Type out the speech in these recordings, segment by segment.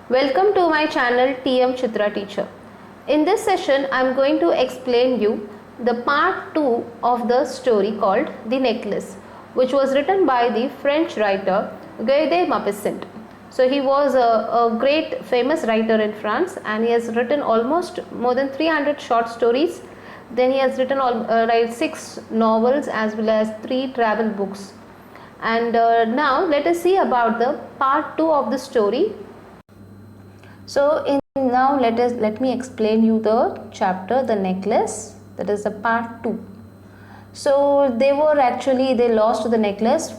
Welcome to my channel TM Chitra Teacher. In this session, I am going to explain you the part 2 of the story called The Necklace, which was written by the French writer Guy de Maupassant. So he was a great famous writer in France, and he has written almost more than 300 short stories. Then he has written 6 novels as well as 3 travel books. And now let us see about the part 2 of the story. So let me explain you the chapter The Necklace, that is the part 2. So they lost the necklace.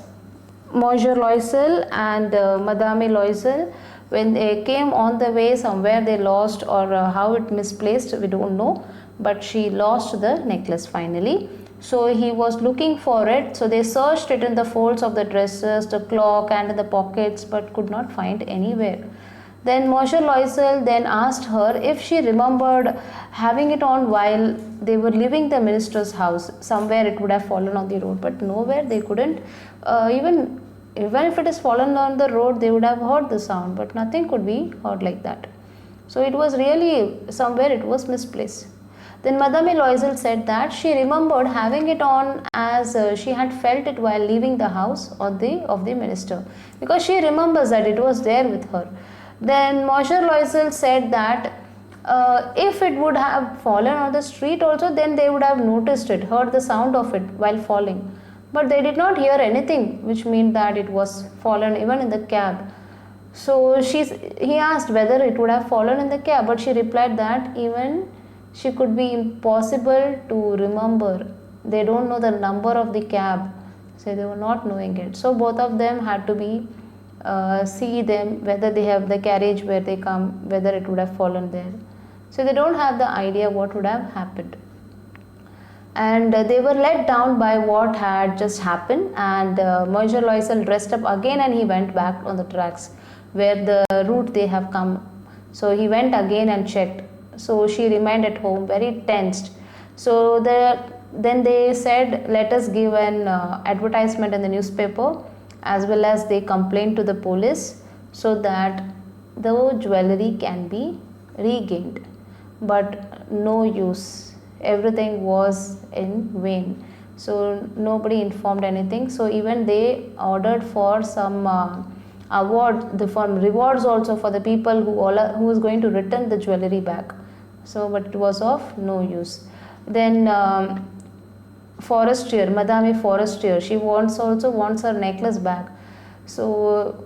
Monsieur Loisel and Madame Loisel, when they came on the way somewhere, they lost, or how it misplaced, we don't know, but she lost the necklace finally. So he was looking for it, so they searched it in the folds of the dresses, the cloak and in the pockets, but could not find anywhere. Then Monsieur Loisel then asked her if she remembered having it on while they were leaving the minister's house. Somewhere it would have fallen on the road, but nowhere they couldn't. Even if it is fallen on the road, they would have heard the sound, but nothing could be heard like that. So it was really somewhere it was misplaced. Then Madame Loisel said that she remembered having it on as she had felt it while leaving the house of the minister, because she remembers that it was there with her. Then Monsieur Loisel said that if it would have fallen on the street also, then they would have noticed it, heard the sound of it while falling. But they did not hear anything, which means that it was fallen even in the cab. So he asked whether it would have fallen in the cab, but she replied that even she could be impossible to remember. They don't know the number of the cab, so they were not knowing it. So both of them had to be see them whether they have the carriage where they come, whether it would have fallen there. So they don't have the idea what would have happened. And they were let down by what had just happened, and Monsieur Loisel dressed up again and he went back on the tracks where the route they have come. So he went again and checked. So she remained at home very tensed. So then they said, let us give an advertisement in the newspaper, as well as they complained to the police so that the jewelry can be regained. But no use, everything was in vain. So nobody informed anything. So even they ordered for some rewards also for the people who was going to return the jewelry back. So but it was of no use. Then Forestier, Madame Forestier, she also wants her necklace back. So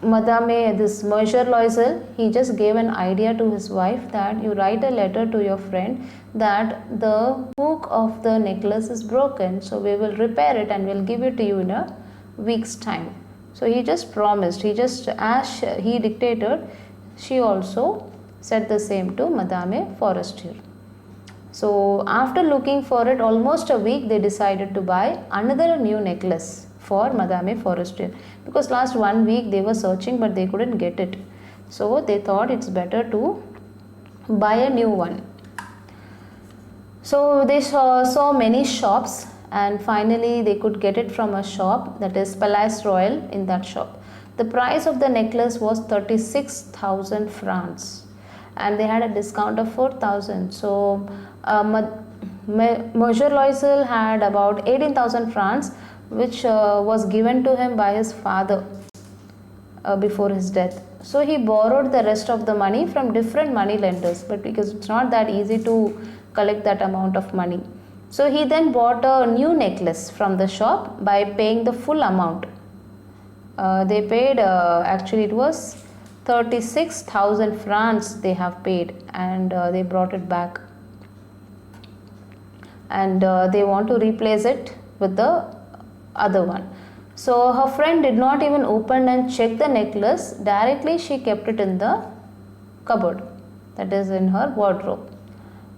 this Monsieur Loisel, he just gave an idea to his wife that you write a letter to your friend that the hook of the necklace is broken, so we will repair it and we'll give it to you in a week's time. So he just promised, as he dictated, she also said the same to Madame Forestier. So after looking for it almost a week, they decided to buy another new necklace for Madame Forestier, because last 1 week they were searching but they couldn't get it. So they thought it's better to buy a new one. So they saw many shops, and finally they could get it from a shop, that is Palais Royal. In that shop, the price of the necklace was 36,000 francs, and they had a discount of 4,000. So Monsieur Loisel had about 18,000 francs, which was given to him by his father before his death. So he borrowed the rest of the money from different money lenders, but because it's not that easy to collect that amount of money. So he then bought a new necklace from the shop by paying the full amount. They paid, actually it was 36,000 francs they have paid, and they brought it back. And they want to replace it with the other one. So her friend did not even open and check the necklace. Directly she kept it in the cupboard, that is in her wardrobe.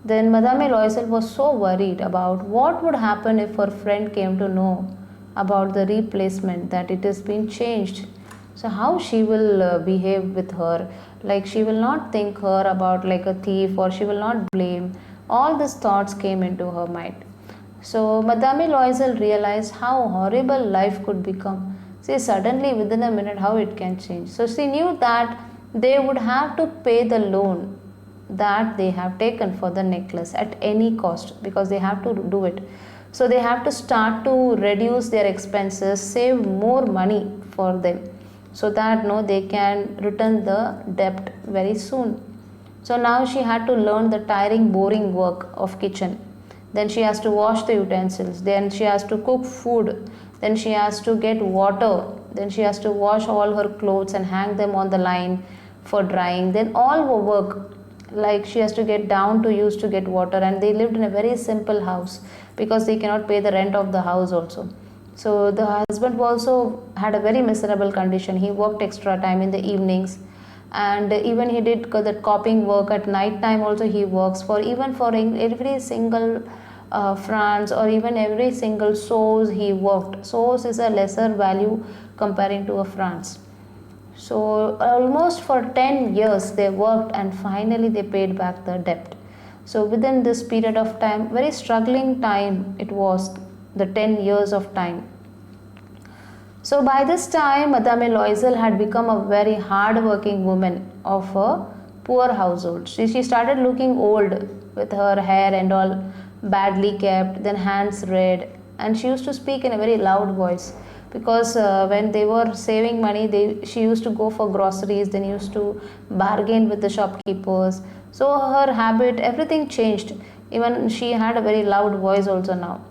Then Madame Loisel was so worried about what would happen if her friend came to know about the replacement, that it has been changed. So how she will behave with her, like she will not think her about like a thief, or she will not blame. All these thoughts came into her mind. So Madame Loisel realized how horrible life could become. See, suddenly within a minute how it can change. So she knew that they would have to pay the loan that they have taken for the necklace at any cost, because they have to do it. So they have to start to reduce their expenses, save more money for them, so that no, they can return the debt very soon. So now she had to learn the tiring, boring work of kitchen. Then she has to wash the utensils. Then she has to cook food. Then she has to get water. Then she has to wash all her clothes and hang them on the line for drying. Then all her work, like she has to get down to use to get water. And they lived in a very simple house because they cannot pay the rent of the house also. So the husband also had a very miserable condition. He worked extra time in the evenings, and even he did that copying work at night time also. He works for even for every single francs, or even every single sous he worked. Sous is a lesser value comparing to a francs. So almost for 10 years they worked, and finally they paid back the debt. So within this period of time, very struggling time it was, the 10 years of time. So by this time, Madame Loisel had become a very hard-working woman of a poor household. She started looking old, with her hair and all badly kept, then hands red, and she used to speak in a very loud voice, because when they were saving money, she used to go for groceries, then used to bargain with the shopkeepers. So her habit, everything changed. Even she had a very loud voice also now.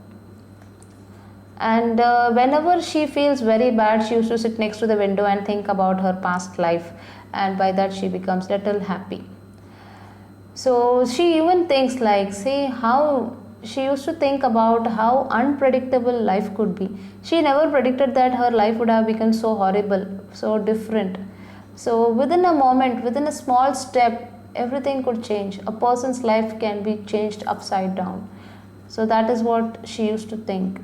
And whenever she feels very bad, she used to sit next to the window and think about her past life, and by that she becomes little happy. So she even thinks like, see how she used to think about how unpredictable life could be. She never predicted that her life would have become so horrible, so different. So within a moment, within a small step, everything could change. A person's life can be changed upside down. So that is what she used to think.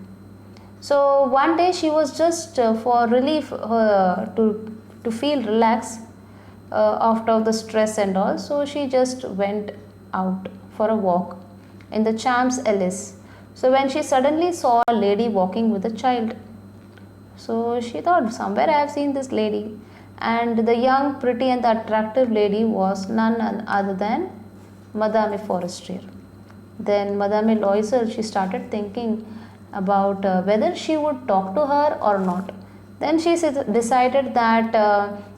So one day she was just for relief, to feel relaxed after the stress and all. So she just went out for a walk in the Champs-Élysées. So when she suddenly saw a lady walking with a child, so she thought, somewhere I have seen this lady. And the young, pretty and the attractive lady was none other than Madame Forestier. Then Madame Loisel, she started thinking about whether she would talk to her or not. Then she decided that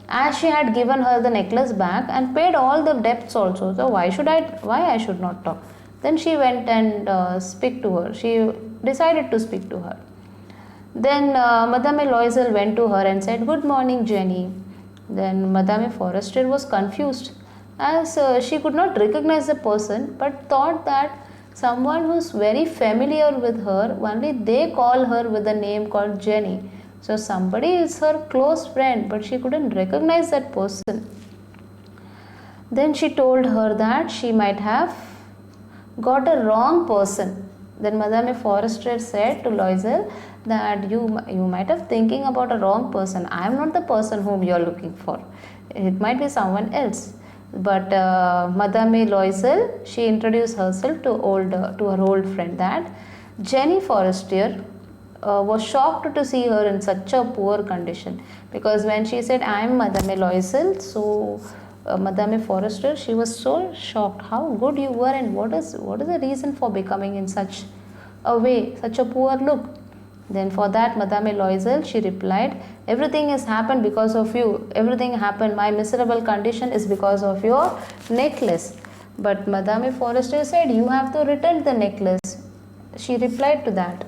as she had given her the necklace back and paid all the debts also, so why I should not talk. Then she went and speak to her. She decided to speak to her. Then Madame Loisel went to her and said, "Good morning, Jenny." Then Madame Forestier was confused, as she could not recognize the person, but thought that someone who's very familiar with her, only they call her with a name called Jenny. So somebody is her close friend, but she couldn't recognize that person. Then she told her that she might have got a wrong person. Then Madame Forestier said to Loisel that you might have thinking about a wrong person. I am not the person whom you are looking for. It might be someone else. But Madame Loisel, she introduced herself to her old friend, that Jenny Forestier was shocked to see her in such a poor condition, because when she said, "I am Madame Loisel," so Madame Forestier, she was so shocked how good you were, and what is the reason for becoming in such a way, such a poor look. Then for that, Madame Loisel, she replied, "Everything has happened because of you. Everything happened. My miserable condition is because of your necklace." But Madame Forestier said, "You have to return the necklace." She replied to that,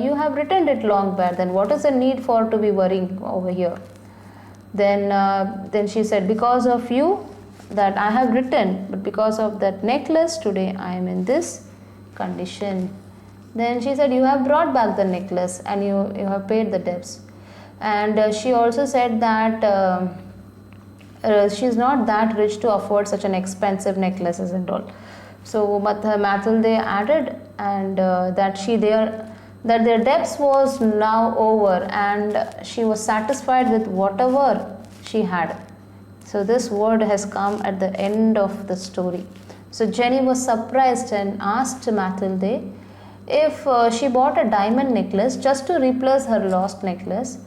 you have returned it long back. Then what is the need for to be worrying over here? Then she said, "Because of you that I have returned, but because of that necklace, today I am in this condition." Then she said, "You have brought back the necklace and you have paid the debts." And she also said that she is not that rich to afford such an expensive necklaces and all. So Mathilde added, and that their debts was now over, and she was satisfied with whatever she had. So this word has come at the end of the story. So Jenny was surprised and asked Mathilde if she bought a diamond necklace just to replace her lost necklace,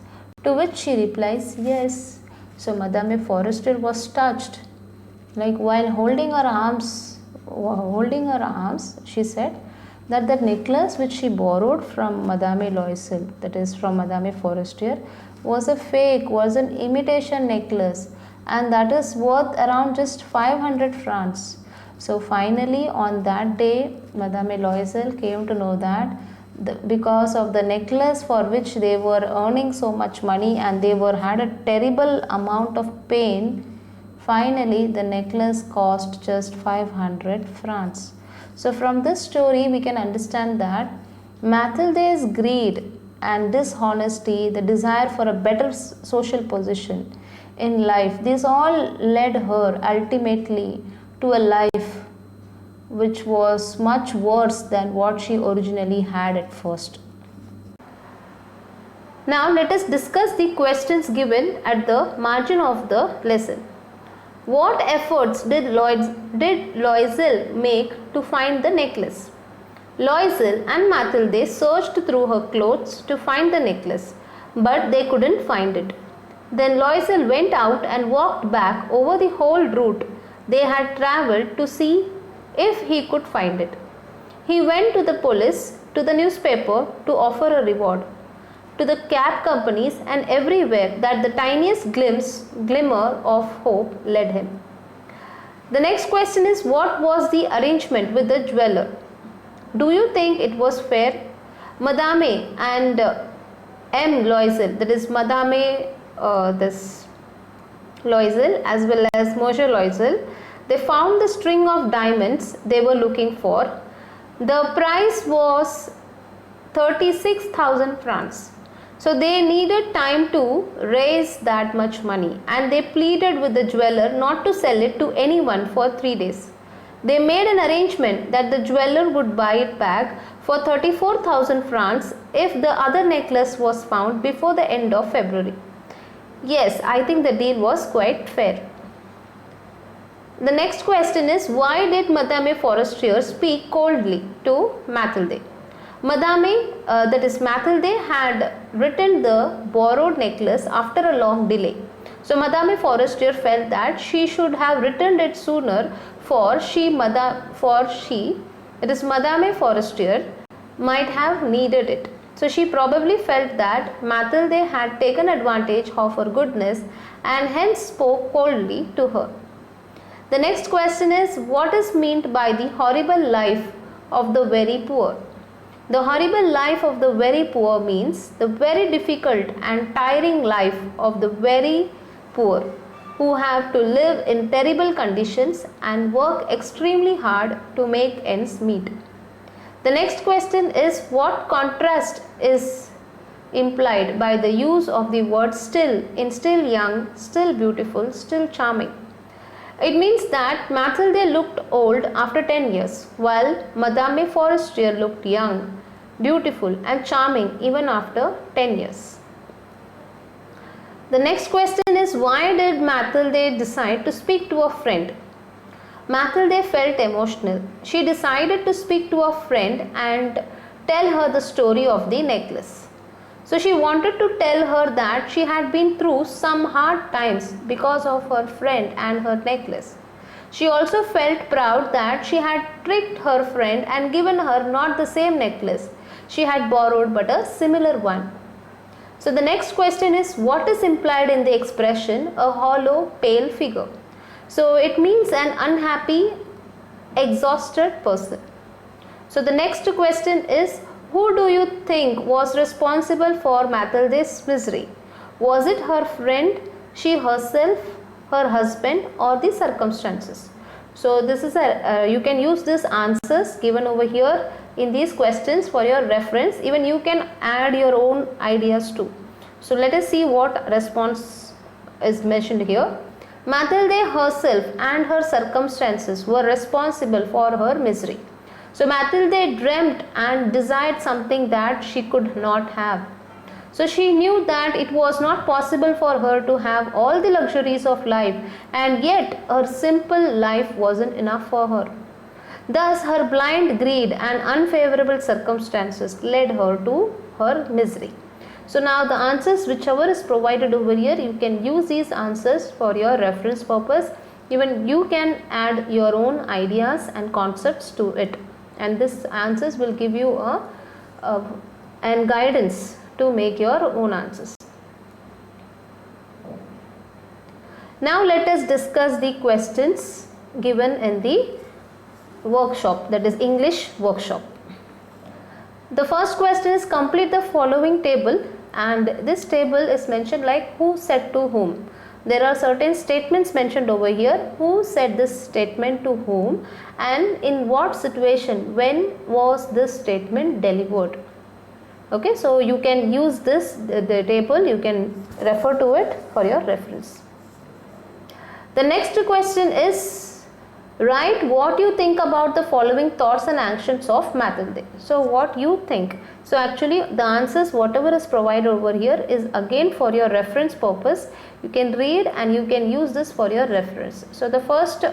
to which she replies, "Yes, So Madame Forestier was touched. Like while holding her arms, she said that the necklace which she borrowed from Madame Loisel, that is from Madame Forestier, was a fake, was an imitation necklace, and that is worth around just 500 francs. So finally, on that day, Madame Loisel came to know that because of the necklace for which they were earning so much money and they were had a terrible amount of pain, finally the necklace cost just 500 francs. So from this story we can understand that Mathilde's greed and dishonesty, the desire for a better social position in life, this all led her ultimately to a life which was much worse than what she originally had at first. Now let us discuss the questions given at the margin of the lesson. What efforts did Loisel make to find the necklace? Loisel and Mathilde searched through her clothes to find the necklace, but they couldn't find it. Then Loisel went out and walked back over the whole route they had travelled to see if he could find it. He went to the police, to the newspaper to offer a reward, to the cab companies, and everywhere that the tiniest glimmer of hope led him. The next question is, what was the arrangement with the jeweler? Do you think it was fair? Madame and M. Loisel, that is Madame Loisel as well as Monsieur Loisel, they found the string of diamonds they were looking for. The price was 36,000 francs. So they needed time to raise that much money, and they pleaded with the jeweler not to sell it to anyone for 3 days. They made an arrangement that the jeweler would buy it back for 34,000 francs if the other necklace was found before the end of February. Yes, I think the deal was quite fair. The next question is, why did Madame Forestier speak coldly to Mathilde? Madame, that is Mathilde, had returned the borrowed necklace after a long delay. So Madame Forestier felt that she should have returned it sooner, for it is Madame Forestier, might have needed it. So she probably felt that Mathilde had taken advantage of her goodness and hence spoke coldly to her. The next question is, what is meant by the horrible life of the very poor? The horrible life of the very poor means the very difficult and tiring life of the very poor, who have to live in terrible conditions and work extremely hard to make ends meet. The next question is, what contrast is implied by the use of the word still in still young, still beautiful, still charming? It means that Mathilde looked old after 10 years, while Madame Forestier looked young, beautiful and charming even after 10 years. The next question is, why did Mathilde decide to speak to a friend? Mathilde felt emotional. She decided to speak to a friend and tell her the story of the necklace. So she wanted to tell her that she had been through some hard times because of her friend and her necklace. She also felt proud that she had tricked her friend and given her not the same necklace she had borrowed but a similar one. So the next question is, what is implied in the expression a hollow, pale figure? So it means an unhappy, exhausted person. So the next question is, who do you think was responsible for Mathilde's misery? Was it her friend, she herself, her husband, or the circumstances? So this is you can use these answers given over here in these questions for your reference. Even you can add your own ideas too. So let us see what response is mentioned here. Mathilde herself and her circumstances were responsible for her misery. So Mathilde dreamt and desired something that she could not have. So she knew that it was not possible for her to have all the luxuries of life, and yet her simple life wasn't enough for her. Thus her blind greed and unfavorable circumstances led her to her misery. So now the answers whichever is provided over here, you can use these answers for your reference purpose. Even you can add your own ideas and concepts to it, and this answers will give you and guidance to make your own answers. Now let us discuss the questions given in the workshop, that is English workshop. The first question is complete the following table, and this table is mentioned like who said to whom. There are certain statements mentioned over here. Who said this statement to whom, and in what situation, when was this statement delivered. Okay, so you can use this the table, you can refer to it for your reference. The next question is write what you think about the following thoughts and actions of Matilde. So what you think. So actually the answers whatever is provided over here is again for your reference purpose. You can read and you can use this for your reference. So the first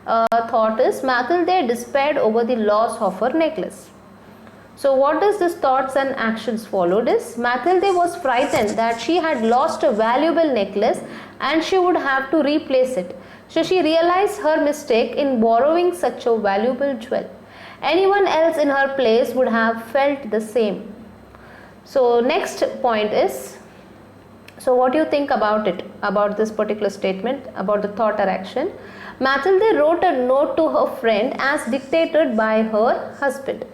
thought is Matilde despaired over the loss of her necklace. So what is this thoughts and actions followed is Matilde was frightened that she had lost a valuable necklace and she would have to replace it. So she realized her mistake in borrowing such a valuable jewel. Anyone else in her place would have felt the same. So next point is, so what do you think about it, about this particular statement, about the thought or action? Matilde wrote a note to her friend as dictated by her husband.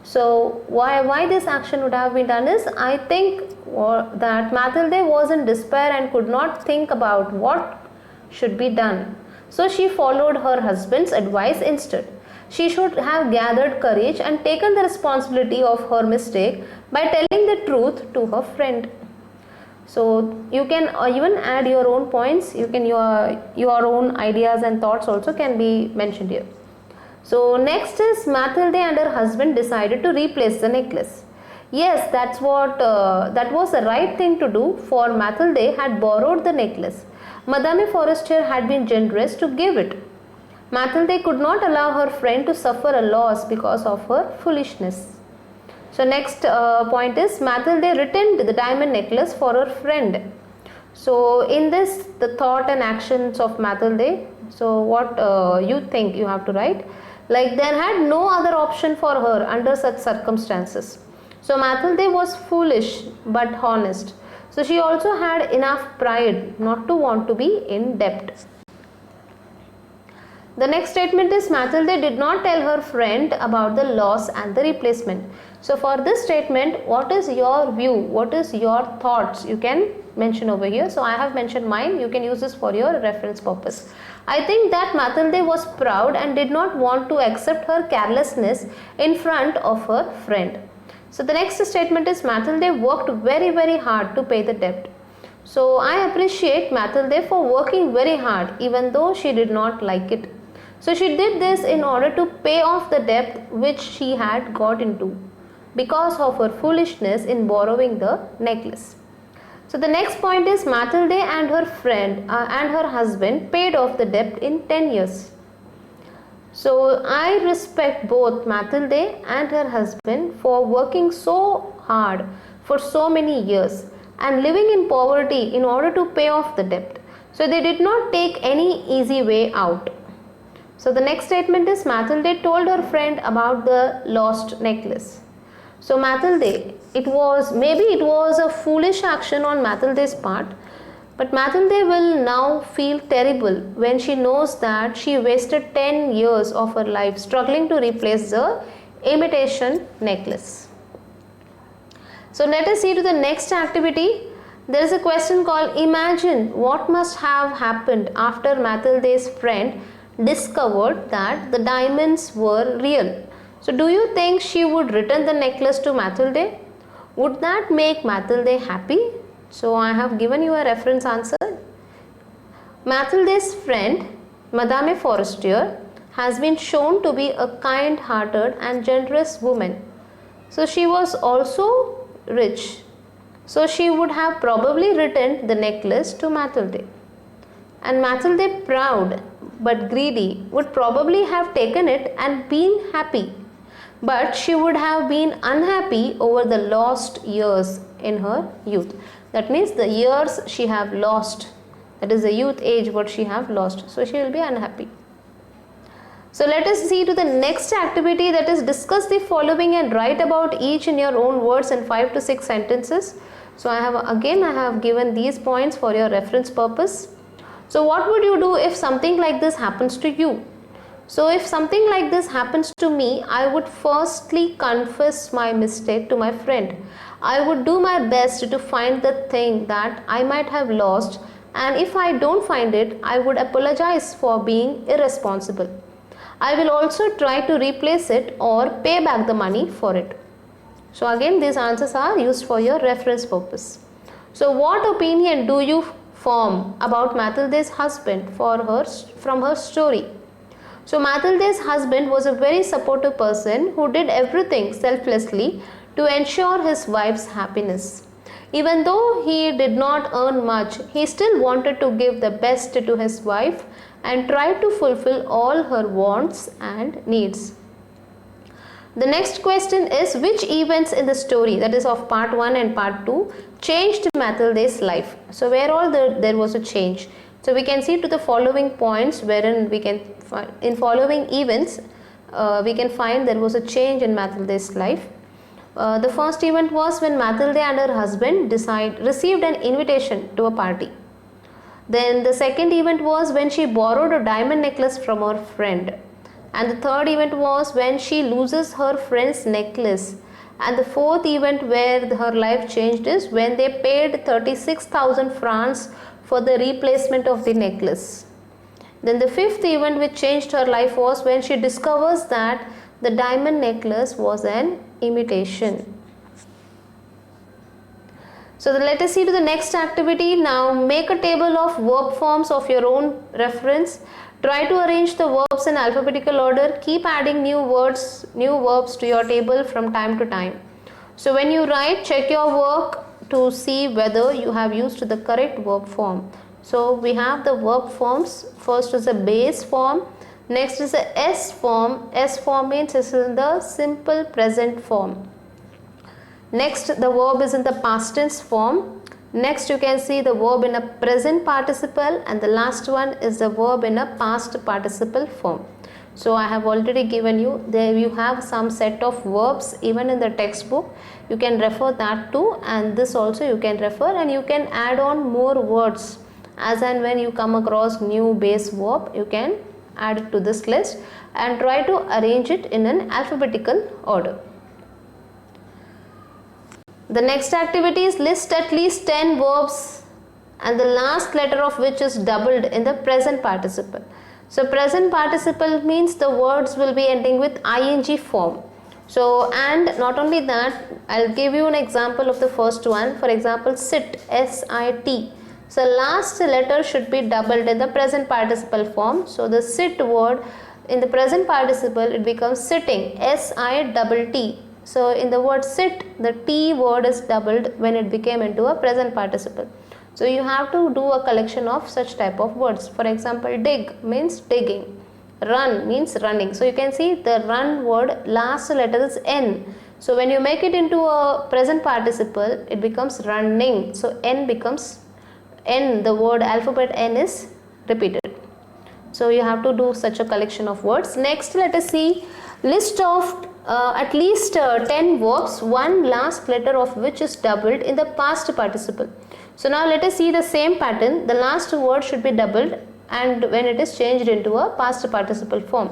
So why this action would have been done is, I think that Matilde was in despair and could not think about what should be done. So she followed her husband's advice instead. She should have gathered courage and taken the responsibility of her mistake by telling the truth to her friend. So you can even add your own points, you can your own ideas and thoughts also can be mentioned here. So next is Matilde and her husband decided to replace the necklace. Yes, that was the right thing to do, for Matilde had borrowed the necklace. Madame Forestier had been generous to give it. Matilde could not allow her friend to suffer a loss because of her foolishness. So next point is Matilde returned the diamond necklace for her friend. So in this the thought and actions of Matilde, so what you think you have to write. Like there had no other option for her under such circumstances. So Matilde was foolish but honest. So she also had enough pride not to want to be in debt. The next statement is Matilde did not tell her friend about the loss and the replacement. So for this statement, what is your view? What is your thoughts? You can mention over here. So I have mentioned mine. You can use this for your reference purpose. I think that Matilde was proud and did not want to accept her carelessness in front of her friend. So the next statement is Matilde worked very hard to pay the debt. So I appreciate Matilde for working very hard even though she did not like it. So she did this in order to pay off the debt which she had got into because of her foolishness in borrowing the necklace. So the next point is Matilde and her friend and her husband paid off the debt in 10 years. So I respect both Matilde and her husband for working so hard for so many years and living in poverty in order to pay off the debt. So they did not take any easy way out. So the next statement is Matilde told her friend about the lost necklace. So Matilde, it was a foolish action on Matilde's part, but Matilde will now feel terrible when she knows that she wasted 10 years of her life struggling to replace the imitation necklace. So let us see to the next activity. There is a question called Imagine what must have happened after Matilde's friend discovered that the diamonds were real. So do you think she would return the necklace to Matilde? Would that make Matilde happy? So I have given you a reference answer. Matilde's friend, Madame Forestier, has been shown to be a kind-hearted and generous woman. So she was also rich. So she would have probably returned the necklace to Matilde. And Matilde, proud but greedy, would probably have taken it and been happy. But she would have been unhappy over the lost years in her youth. That means the years she have lost, that is the youth age what she have lost. So she will be unhappy. So let us see to the next activity, that is discuss the following and write about each in your own words in 5 to 6 sentences. So I have given these points for your reference purpose. So what would you do if something like this happens to you? So if something like this happens to me, I would firstly confess my mistake to my friend. I would do my best to find the thing that I might have lost, and if I don't find it, I would apologize for being irresponsible. I will also try to replace it or pay back the money for it. So again, these answers are used for your reference purpose. So what opinion do you form about Mathilde's husband from her story? So Mathilde's husband was a very supportive person who did everything selflessly to ensure his wife's happiness. Even though he did not earn much, he still wanted to give the best to his wife and tried to fulfill all her wants and needs. The next question is, which events in the story, that is of part 1 and part 2, changed Mathilde's life? So where all there was a change. So we can see to the following points wherein we can find, in following events we can find there was a change in Mathilde's life. The first event was when Mathilde and her husband received an invitation to a party. Then the second event was when she borrowed a diamond necklace from her friend. And the third event was when she loses her friend's necklace. And the fourth event where her life changed is when they paid 36,000 francs for the replacement of the necklace. Then the fifth event which changed her life was when she discovers that the diamond necklace was an imitation. So let us see to the next activity. Now make a table of verb forms of your own reference. Try to arrange the verbs in alphabetical order. Keep adding new verbs to your table from time to time. So when you write, check your work to see whether you have used the correct verb form. So we have the verb forms. First is a base form. Next is a S form. S form means it's in the simple present form. Next, the verb is in the past tense form. Next, you can see the verb in a present participle, and the last one is the verb in a past participle form. So I have already given you, there you have some set of verbs even in the textbook. You can refer that too, and this also you can refer, and you can add on more words as and when you come across new base verb, you can add it to this list and try to arrange it in an alphabetical order. The next activity is list at least 10 verbs and the last letter of which is doubled in the present participle. So present participle means the words will be ending with ing form. So, and not only that, I'll give you an example of the first one. For example, sit, S-I-T. So last letter should be doubled in the present participle form. So the sit word in the present participle, it becomes sitting, S-I-T-T. So in the word sit, the T word is doubled when it became into a present participle. So you have to do a collection of such type of words. For example, dig means digging, run means running. So you can see the run word last letter is N. So when you make it into a present participle, it becomes running. So N becomes N, the word alphabet N is repeated. So you have to do such a collection of words. Next, let us see list of at least 10 verbs, one last letter of which is doubled in the past participle. So now let us see the same pattern. The last word should be doubled and when it is changed into a past participle form.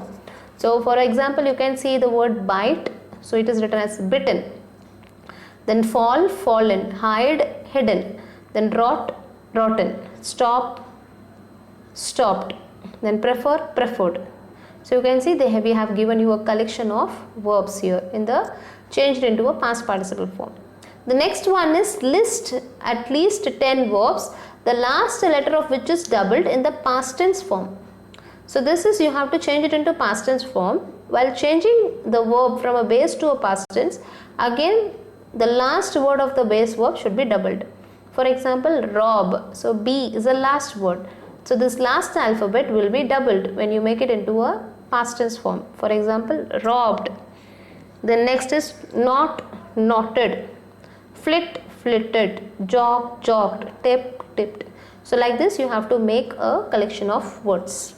So for example, you can see the word bite. So it is written as bitten. Then fall, fallen, hide, hidden. Then rot, rotten, stop, stopped. Then prefer, preferred. So you can see we have given you a collection of verbs here in the changed into a past participle form. The next one is list at least 10 verbs, the last letter of which is doubled in the past tense form. So this is, you have to change it into past tense form. While changing the verb from a base to a past tense, again the last word of the base verb should be doubled. For example, rob. So B is the last word. So this last alphabet will be doubled when you make it into a past tense form. For example, robbed. Then next is not, knotted, flit, flitted, jogged, jogged, tipped, tipped. So like this you have to make a collection of words.